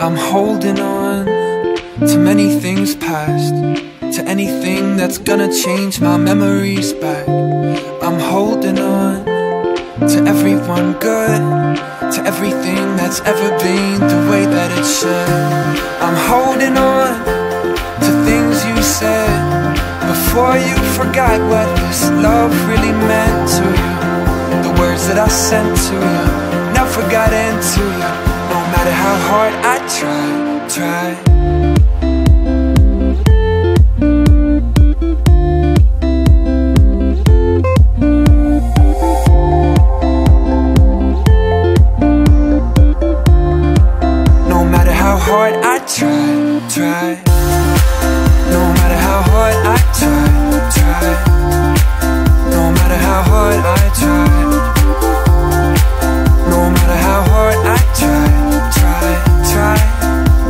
I'm holding on to many things past, to anything that's gonna change my memories back. I'm holding on to everyone good, to everything that's ever been the way that it should. I'm holding on to things you said before you forgot what this love really meant to you. The words that I sent to you never got into you, no matter how hard I try. No matter how hard I try. No matter how hard I try. No matter how hard I try. No matter how hard I try.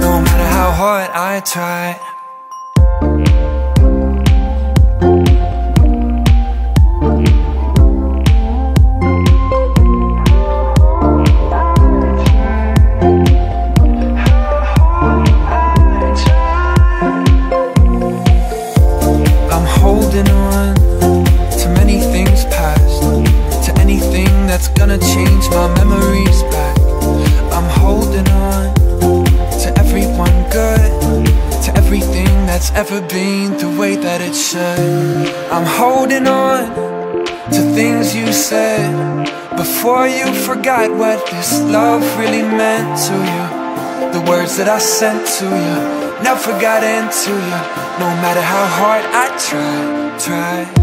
No matter how hard I try. I'm holding on to many things past, to anything that's gonna change my memories back. I'm holding on to everyone good, to everything that's ever been the way that it should. I'm holding on to things you said before you forgot what this love really meant to you. The words that I sent to you never got into you, no matter how hard I try.